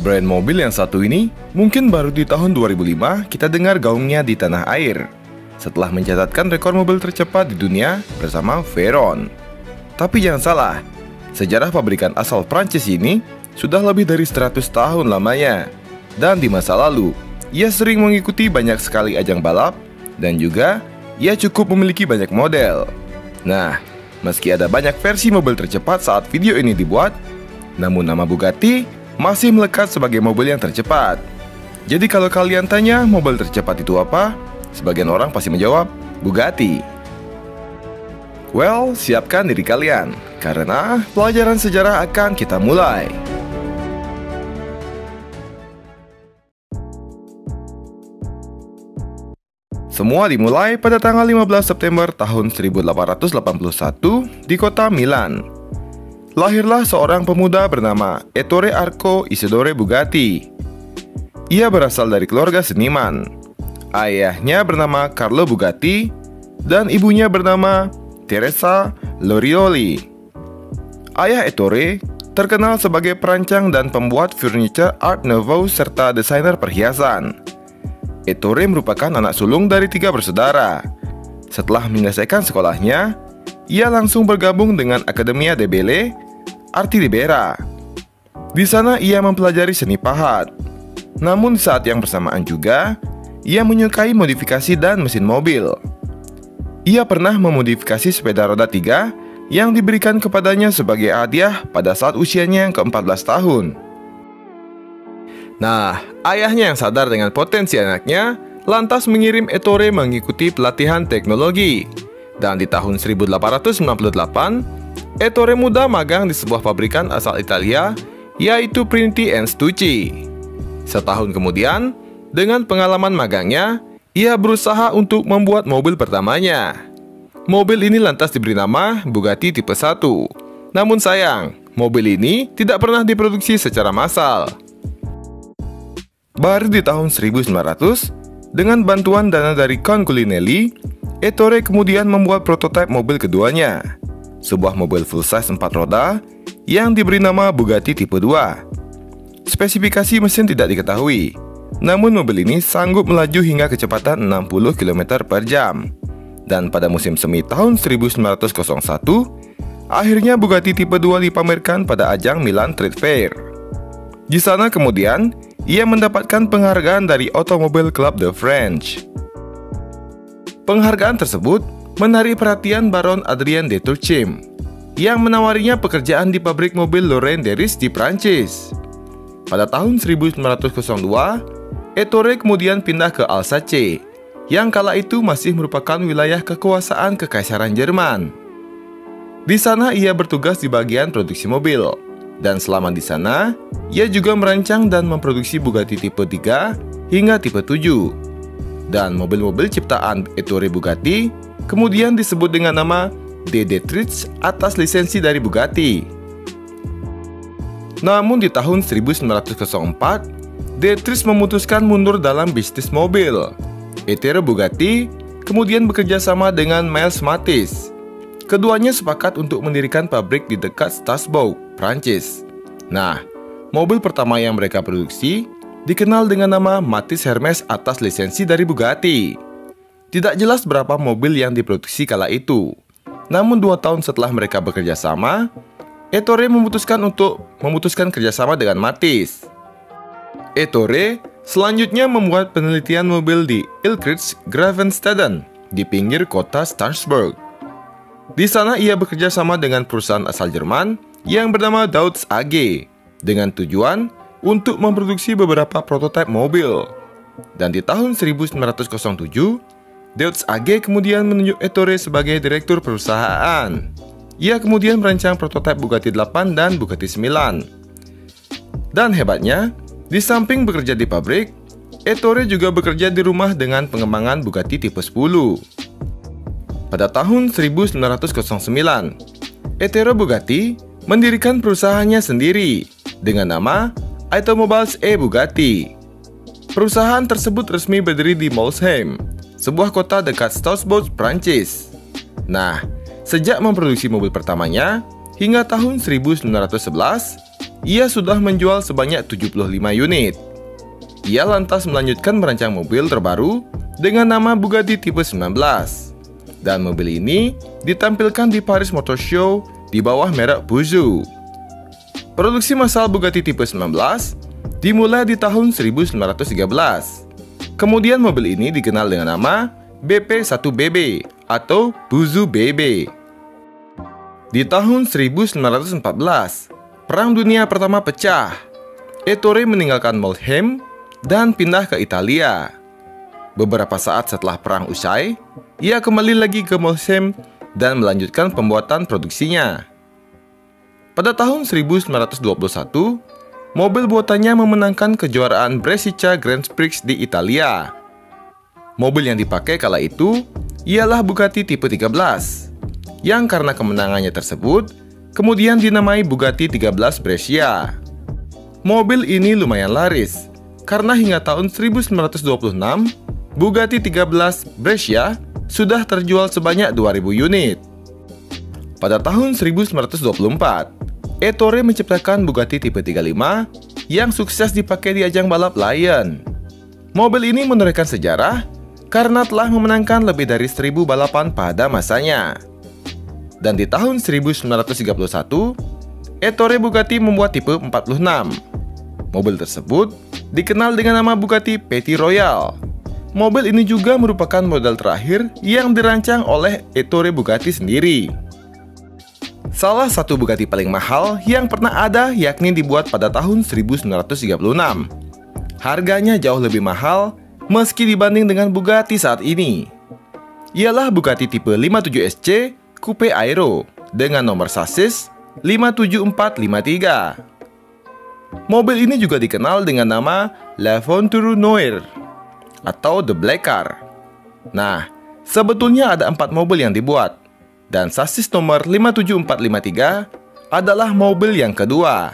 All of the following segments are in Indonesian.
Brand mobil yang satu ini mungkin baru di tahun 2005 kita dengar gaungnya di tanah air setelah mencatatkan rekor mobil tercepat di dunia bersama Veyron. Tapi jangan salah, sejarah pabrikan asal Prancis ini sudah lebih dari 100 tahun lamanya. Dan di masa lalu, ia sering mengikuti banyak sekali ajang balap dan juga ia cukup memiliki banyak model. Nah, meski ada banyak versi mobil tercepat saat video ini dibuat, namun nama Bugatti masih melekat sebagai mobil yang tercepat. Jadi kalau kalian tanya mobil tercepat itu apa, sebagian orang pasti menjawab Bugatti. Well, siapkan diri kalian, karena pelajaran sejarah akan kita mulai. Semua dimulai pada tanggal 15 September tahun 1881 di kota Milan. Lahirlah seorang pemuda bernama Ettore Arco Isidore Bugatti. Ia berasal dari keluarga seniman. Ayahnya bernama Carlo Bugatti dan ibunya bernama Teresa Lorioli. Ayah Ettore terkenal sebagai perancang dan pembuat furniture Art Nouveau serta desainer perhiasan. Ettore merupakan anak sulung dari 3 bersaudara. Setelah menyelesaikan sekolahnya, ia langsung bergabung dengan Accademia delle Belle Arti Libera. Di sana ia mempelajari seni pahat. Namun di saat yang bersamaan juga, ia menyukai modifikasi dan mesin mobil. Ia pernah memodifikasi sepeda roda 3 yang diberikan kepadanya sebagai hadiah pada saat usianya yang ke-14 tahun. Nah, ayahnya yang sadar dengan potensi anaknya, lantas mengirim Ettore mengikuti pelatihan teknologi. Dan di tahun 1898, Ettore muda magang di sebuah pabrikan asal Italia, yaitu Printi & Stucci. Setahun kemudian, dengan pengalaman magangnya, ia berusaha untuk membuat mobil pertamanya. Mobil ini lantas diberi nama Bugatti Tipe 1. Namun sayang, mobil ini tidak pernah diproduksi secara massal. Baru di tahun 1900, dengan bantuan dana dari Count Culinelli, Ettore kemudian membuat prototipe mobil keduanya, sebuah mobil full size 4 roda yang diberi nama Bugatti Tipe 2. Spesifikasi mesin tidak diketahui, namun mobil ini sanggup melaju hingga kecepatan 60 km per jam. Dan pada musim semi tahun 1901, akhirnya Bugatti Tipe 2 dipamerkan pada ajang Milan Trade Fair. Di sana kemudian, ia mendapatkan penghargaan dari Automobile Club de France. Penghargaan tersebut menarik perhatian Baron Adrien de Turchim yang menawarinya pekerjaan di pabrik mobil Lorraine Deris di Prancis. Pada tahun 1902, Ettore kemudian pindah ke Alsace, yang kala itu masih merupakan wilayah kekuasaan Kekaisaran Jerman. Di sana ia bertugas di bagian produksi mobil, dan selama di sana, ia juga merancang dan memproduksi Bugatti Tipe 3 hingga Tipe 7. Dan mobil-mobil ciptaan Ettore Bugatti kemudian disebut dengan nama De Dietrich atas lisensi dari Bugatti. Namun di tahun 1904, Dietrich memutuskan mundur dalam bisnis mobil. Ettore Bugatti kemudian bekerja sama dengan Miles Matisse. Keduanya sepakat untuk mendirikan pabrik di dekat Strasbourg, Prancis. Nah, mobil pertama yang mereka produksi dikenal dengan nama Matisse Hermes atas lisensi dari Bugatti. Tidak jelas berapa mobil yang diproduksi kala itu. Namun 2 tahun setelah mereka bekerja sama, Ettore memutuskan kerjasama dengan Matisse. Ettore selanjutnya membuat penelitian mobil di Ilkirch Gravenstaden di pinggir kota Strasbourg. Di sana ia bekerja sama dengan perusahaan asal Jerman yang bernama Deutz AG dengan tujuan untuk memproduksi beberapa prototipe mobil. Dan di tahun 1907, Deutz AG kemudian menunjuk Ettore sebagai direktur perusahaan. Ia kemudian merancang prototipe Bugatti 8 dan Bugatti 9. Dan hebatnya, di samping bekerja di pabrik, Ettore juga bekerja di rumah dengan pengembangan Bugatti Tipe 10. Pada tahun 1909, Ettore Bugatti mendirikan perusahaannya sendiri dengan nama Automobiles et Bugatti. Perusahaan tersebut resmi berdiri di Molsheim, sebuah kota dekat Strasbourg, Prancis. Nah, sejak memproduksi mobil pertamanya hingga tahun 1911, ia sudah menjual sebanyak 75 unit. Ia lantas melanjutkan merancang mobil terbaru dengan nama Bugatti tipe 19. Dan mobil ini ditampilkan di Paris Motor Show di bawah merek Peugeot. Produksi massal Bugatti tipe 19 dimulai di tahun 1913. Kemudian mobil ini dikenal dengan nama BP1BB atau Peugeot BB. Di tahun 1914, Perang Dunia Pertama pecah. Ettore meninggalkan Mülheim dan pindah ke Italia. Beberapa saat setelah perang usai, ia kembali lagi ke Mülheim dan melanjutkan pembuatan produksinya. Pada tahun 1921, mobil buatannya memenangkan kejuaraan Brescia Grand Prix di Italia. Mobil yang dipakai kala itu ialah Bugatti tipe 13, yang karena kemenangannya tersebut, kemudian dinamai Bugatti 13 Brescia. Mobil ini lumayan laris, karena hingga tahun 1926, Bugatti 13 Brescia sudah terjual sebanyak 2.000 unit. Pada tahun 1924, Ettore menciptakan Bugatti tipe 35 yang sukses dipakai di ajang balap Lion. Mobil ini menorehkan sejarah karena telah memenangkan lebih dari 1.000 balapan pada masanya. Dan di tahun 1931, Ettore Bugatti membuat tipe 46. Mobil tersebut dikenal dengan nama Bugatti Petit Royal. Mobil ini juga merupakan model terakhir yang dirancang oleh Ettore Bugatti sendiri. Salah satu Bugatti paling mahal yang pernah ada yakni dibuat pada tahun 1936. Harganya jauh lebih mahal meski dibanding dengan Bugatti saat ini. Ialah Bugatti tipe 57SC Coupe Aero dengan nomor sasis 57453. Mobil ini juga dikenal dengan nama La Voiture Noire atau The Black Car. Nah, sebetulnya ada 4 mobil yang dibuat, dan sasis nomor 57453 adalah mobil yang kedua.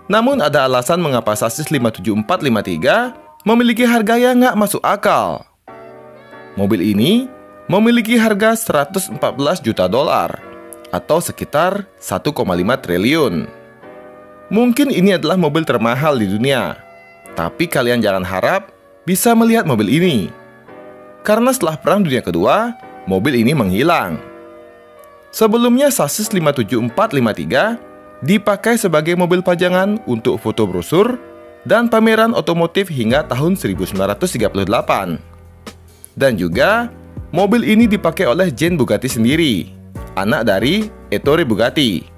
Namun ada alasan mengapa sasis 57453 memiliki harga yang nggak masuk akal. Mobil ini memiliki harga 114 juta dolar atau sekitar 1,5 triliun. Mungkin ini adalah mobil termahal di dunia, tapi kalian jangan harap bisa melihat mobil ini, karena setelah Perang Dunia Kedua, mobil ini menghilang. Sebelumnya sasis 57453 dipakai sebagai mobil pajangan untuk foto brosur dan pameran otomotif hingga tahun 1938. Dan juga, mobil ini dipakai oleh Jean Bugatti sendiri, anak dari Ettore Bugatti.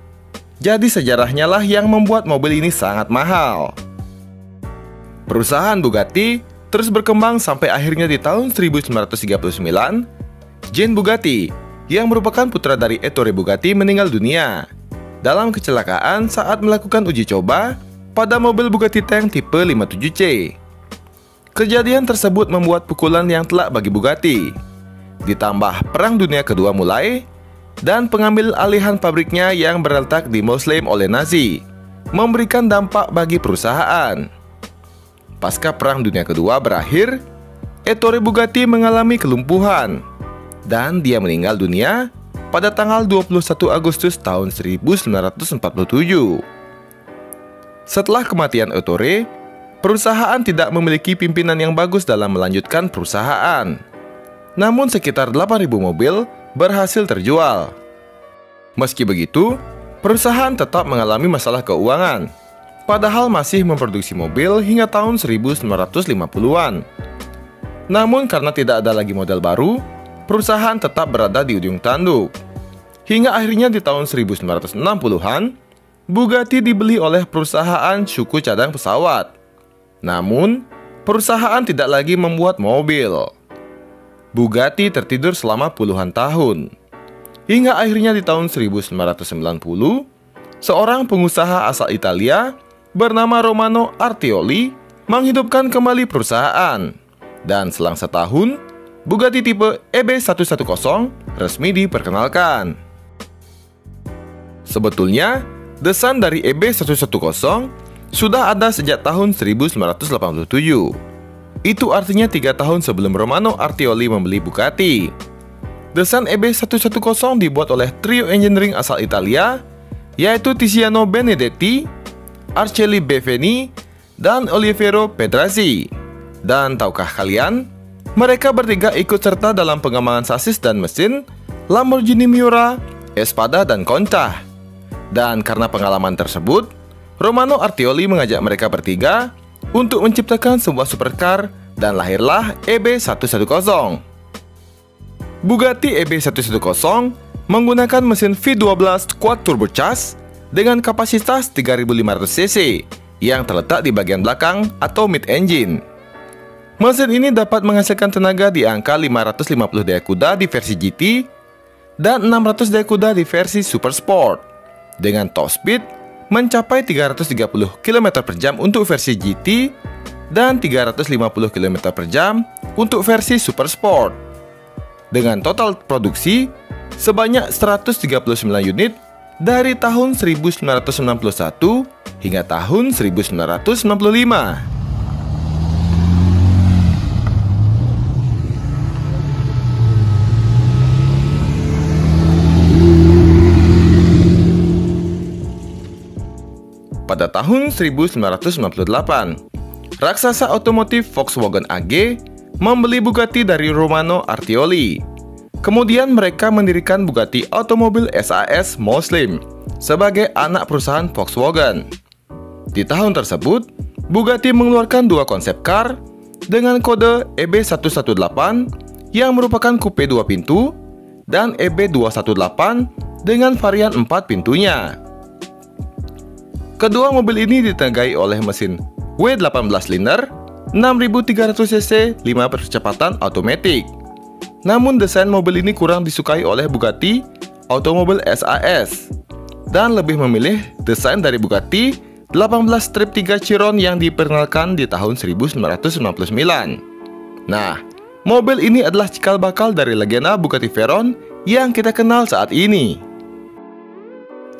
Jadi sejarahnya lah yang membuat mobil ini sangat mahal. Perusahaan Bugatti terus berkembang sampai akhirnya di tahun 1939, Jean Bugatti, yang merupakan putra dari Ettore Bugatti, meninggal dunia dalam kecelakaan saat melakukan uji coba pada mobil Bugatti Tank tipe 57C. Kejadian tersebut membuat pukulan yang telak bagi Bugatti. Ditambah Perang Dunia Kedua mulai, dan pengambil alihan pabriknya yang berletak di Mülheim oleh Nazi, memberikan dampak bagi perusahaan. Pasca Perang Dunia Kedua berakhir, Ettore Bugatti mengalami kelumpuhan, dan dia meninggal dunia pada tanggal 21 Agustus tahun 1947. Setelah kematian Ettore, perusahaan tidak memiliki pimpinan yang bagus dalam melanjutkan perusahaan. Namun sekitar 8.000 mobil berhasil terjual. Meski begitu, perusahaan tetap mengalami masalah keuangan, padahal masih memproduksi mobil hingga tahun 1950-an. Namun karena tidak ada lagi model baru, perusahaan tetap berada di ujung tanduk. Hingga akhirnya di tahun 1960-an, Bugatti dibeli oleh perusahaan suku cadang pesawat. Namun, perusahaan tidak lagi membuat mobil. Bugatti tertidur selama puluhan tahun. Hingga akhirnya di tahun 1990, seorang pengusaha asal Italia bernama Romano Artioli menghidupkan kembali perusahaan. Dan selang setahun, Bugatti tipe EB110 resmi diperkenalkan. Sebetulnya, desain dari EB110 sudah ada sejak tahun 1987. Itu artinya 3 tahun sebelum Romano Artioli membeli Bugatti. Desain EB110 dibuat oleh trio engineering asal Italia, yaitu Tiziano Benedetti, Arceli Beveni, dan Oliviero Pedrazi. Dan tahukah kalian, mereka bertiga ikut serta dalam pengembangan sasis dan mesin Lamborghini Miura, Espada, dan Conta. Dan karena pengalaman tersebut, Romano Artioli mengajak mereka bertiga untuk menciptakan sebuah supercar dan lahirlah EB110. Bugatti EB110 menggunakan mesin V12 quad turbocharged dengan kapasitas 3.500 cc yang terletak di bagian belakang atau mid engine. Mesin ini dapat menghasilkan tenaga di angka 550 daya kuda di versi GT dan 600 daya kuda di versi Super Sport, dengan top speed mencapai 330 km per jam untuk versi GT dan 350 km per jam untuk versi Super Sport. Dengan total produksi sebanyak 139 unit dari tahun 1991 hingga tahun 1995. Pada tahun 1998, raksasa otomotif Volkswagen AG membeli Bugatti dari Romano Artioli. Kemudian mereka mendirikan Bugatti Automobil SAS Muslim sebagai anak perusahaan Volkswagen. Di tahun tersebut, Bugatti mengeluarkan dua konsep car dengan kode EB118 yang merupakan coupe 2 pintu dan EB218 dengan varian 4 pintunya. Kedua mobil ini ditenagai oleh mesin W18 silinder 6300 cc 5 percepatan otomatis. Namun desain mobil ini kurang disukai oleh Bugatti Automobil SAS dan lebih memilih desain dari Bugatti 18 Strip 3 Chiron yang diperkenalkan di tahun 1999. Nah, mobil ini adalah cikal bakal dari legenda Bugatti Veyron yang kita kenal saat ini.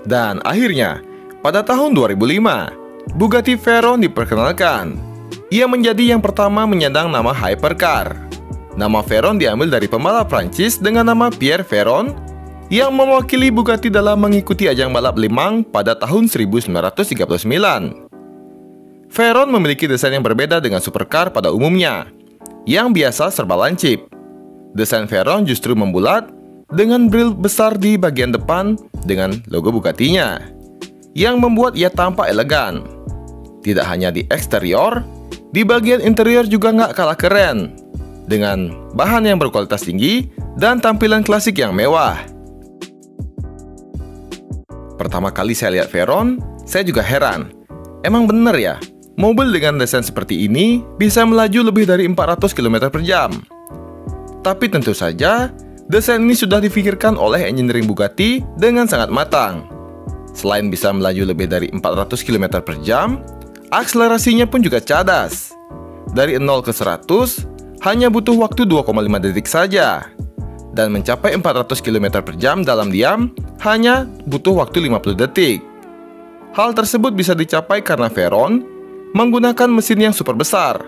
Dan akhirnya, pada tahun 2005, Bugatti Veyron diperkenalkan. Ia menjadi yang pertama menyandang nama hypercar. Nama Veyron diambil dari pembalap Prancis dengan nama Pierre Veyron yang mewakili Bugatti dalam mengikuti ajang balap Le Mans pada tahun 1939. Veyron memiliki desain yang berbeda dengan supercar pada umumnya, yang biasa serba lancip. Desain Veyron justru membulat dengan grill besar di bagian depan dengan logo Bugatti-nya, yang membuat ia tampak elegan. Tidak hanya di eksterior, di bagian interior juga nggak kalah keren, dengan bahan yang berkualitas tinggi dan tampilan klasik yang mewah. Pertama kali saya lihat Veyron, saya juga heran. Emang bener ya, mobil dengan desain seperti ini bisa melaju lebih dari 400 km per jam. Tapi tentu saja, desain ini sudah difikirkan oleh engineering Bugatti dengan sangat matang. Selain bisa melaju lebih dari 400 km per jam, akselerasinya pun juga cadas. Dari 0 ke 100 hanya butuh waktu 2,5 detik saja. Dan mencapai 400 km per jam dalam diam hanya butuh waktu 50 detik. Hal tersebut bisa dicapai karena Veyron menggunakan mesin yang super besar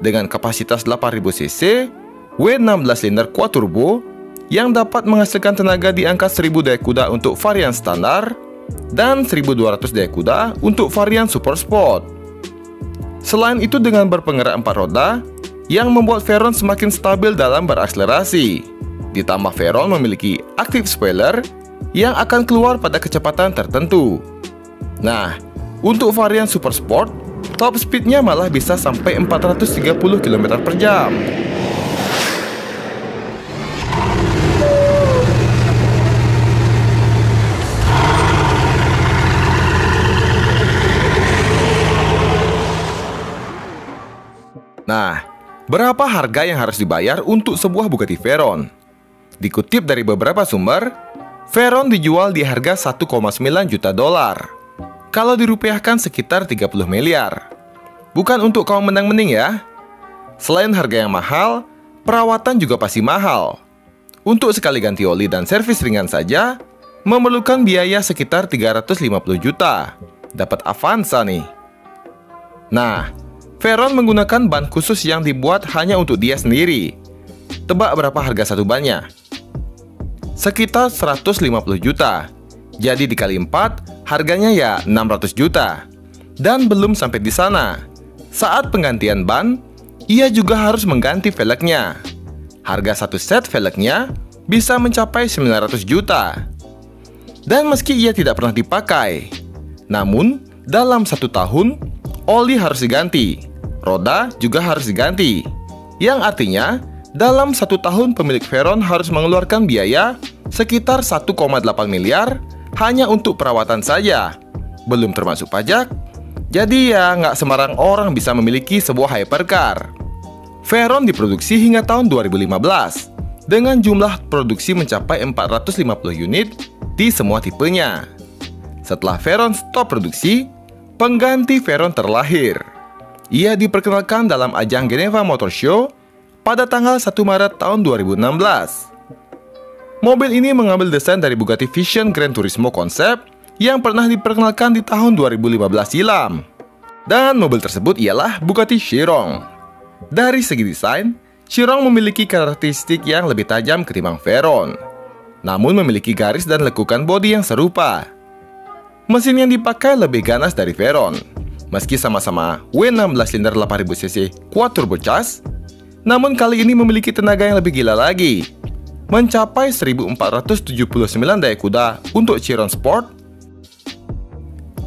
dengan kapasitas 8000 cc, W16 silinder quad turbo yang dapat menghasilkan tenaga di angka 1000 daya kuda untuk varian standar dan 1200 daya kuda untuk varian super sport. Selain itu, dengan berpenggerak 4 roda yang membuat Veyron semakin stabil dalam berakselerasi. Ditambah Veyron memiliki active spoiler yang akan keluar pada kecepatan tertentu. Nah, untuk varian super sport, top speednya malah bisa sampai 430 km per jam. Nah, berapa harga yang harus dibayar untuk sebuah Bugatti Veyron? Dikutip dari beberapa sumber, Veyron dijual di harga 1,9 juta dolar. Kalau dirupiahkan sekitar 30 miliar. Bukan untuk kaum menang-mending ya. Selain harga yang mahal, perawatan juga pasti mahal. Untuk sekali ganti oli dan servis ringan saja, memerlukan biaya sekitar 350 juta. Dapat Avanza nih. Nah, Veyron menggunakan ban khusus yang dibuat hanya untuk dia sendiri. Tebak berapa harga satu bannya? Sekitar 150 juta. Jadi dikali 4, harganya ya 600 juta. Dan belum sampai di sana. Saat penggantian ban, ia juga harus mengganti velgnya. Harga satu set velgnya bisa mencapai 900 juta. Dan meski ia tidak pernah dipakai, namun dalam 1 tahun, oli harus diganti, roda juga harus diganti. Yang artinya, dalam 1 tahun pemilik Veyron harus mengeluarkan biaya sekitar 1,8 miliar hanya untuk perawatan saja, belum termasuk pajak. Jadi ya nggak sembarang orang bisa memiliki sebuah hypercar. Veyron diproduksi hingga tahun 2015 dengan jumlah produksi mencapai 450 unit di semua tipenya. Setelah Veyron stop produksi, pengganti Veyron terlahir. Ia diperkenalkan dalam ajang Geneva Motor Show pada tanggal 1 Maret tahun 2016. Mobil ini mengambil desain dari Bugatti Vision Gran Turismo konsep yang pernah diperkenalkan di tahun 2015 silam. Dan mobil tersebut ialah Bugatti Chiron. Dari segi desain, Chiron memiliki karakteristik yang lebih tajam ketimbang Veyron, namun memiliki garis dan lekukan bodi yang serupa. Mesin yang dipakai lebih ganas dari Veyron. Meski sama-sama W16 silinder 8000 cc quad turbocharged, namun kali ini memiliki tenaga yang lebih gila lagi, mencapai 1479 daya kuda untuk Chiron Sport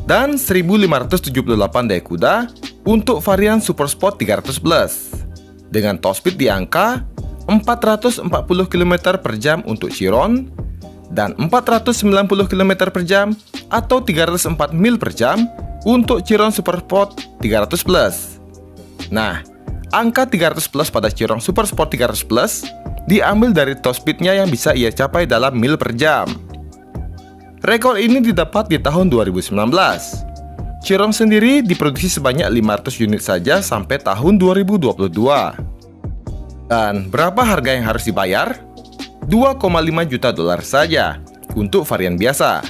dan 1578 daya kuda untuk varian Super Sport 300 Plus, dengan top speed di angka 440 km per jam untuk Chiron dan 490 km per jam atau 304 mil per jam untuk Chiron Super Sport 300 Plus. Nah, angka 300 plus pada Chiron Super Sport 300 Plus diambil dari top speednya yang bisa ia capai dalam mil per jam. Rekor ini didapat di tahun 2019. Chiron sendiri diproduksi sebanyak 500 unit saja sampai tahun 2022. Dan berapa harga yang harus dibayar? 2,5 juta dolar saja untuk varian biasa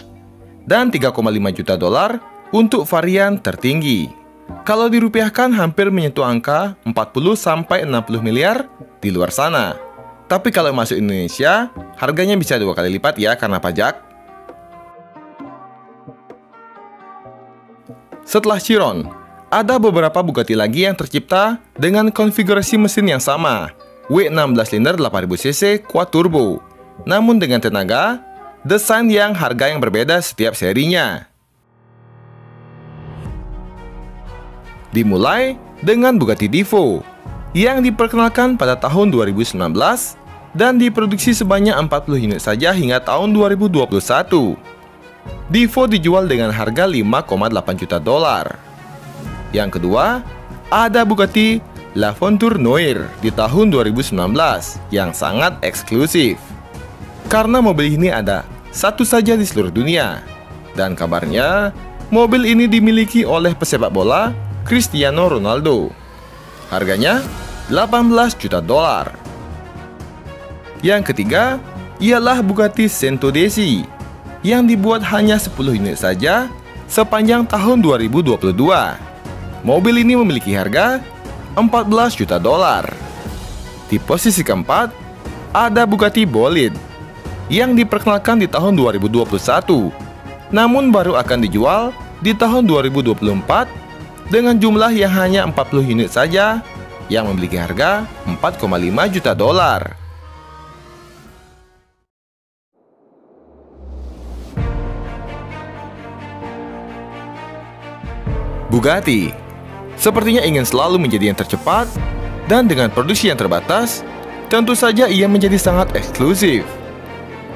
dan 3,5 juta dolar untuk varian tertinggi. Kalau dirupiahkan hampir menyentuh angka 40-60 miliar di luar sana. Tapi kalau masuk Indonesia, harganya bisa 2 kali lipat ya karena pajak. Setelah Chiron, ada beberapa Bugatti lagi yang tercipta dengan konfigurasi mesin yang sama, W16 silinder 8000 cc quad turbo, namun dengan tenaga, desain yang harga yang berbeda setiap serinya. Dimulai dengan Bugatti Divo yang diperkenalkan pada tahun 2019 dan diproduksi sebanyak 40 unit saja hingga tahun 2021. Divo dijual dengan harga 5,8 juta dolar. Yang kedua, ada Bugatti L'Aventure Noir di tahun 2019 yang sangat eksklusif. Karena mobil ini ada satu saja di seluruh dunia. Dan kabarnya, mobil ini dimiliki oleh pesepak bola Cristiano Ronaldo. Harganya 18 juta dolar. Yang ketiga ialah Bugatti Centodeci yang dibuat hanya 10 unit saja sepanjang tahun 2022. Mobil ini memiliki harga 14 juta dolar. Di posisi keempat ada Bugatti Bolide yang diperkenalkan di tahun 2021, namun baru akan dijual di tahun 2024 dengan jumlah yang hanya 40 unit saja yang memiliki harga 4,5 juta dolar. Bugatti sepertinya ingin selalu menjadi yang tercepat dan dengan produksi yang terbatas, tentu saja ia menjadi sangat eksklusif.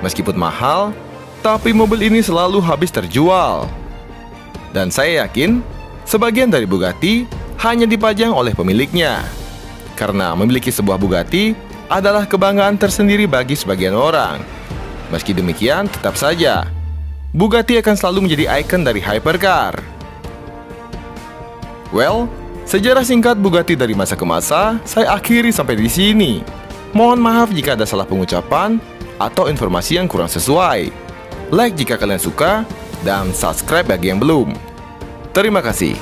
Meskipun mahal, tapi mobil ini selalu habis terjual. Dan saya yakin sebagian dari Bugatti hanya dipajang oleh pemiliknya. Karena memiliki sebuah Bugatti adalah kebanggaan tersendiri bagi sebagian orang. Meski demikian, tetap saja Bugatti akan selalu menjadi ikon dari hypercar. Well, sejarah singkat Bugatti dari masa ke masa saya akhiri sampai di sini. Mohon maaf jika ada salah pengucapan atau informasi yang kurang sesuai. Like jika kalian suka dan subscribe bagi yang belum. Terima kasih.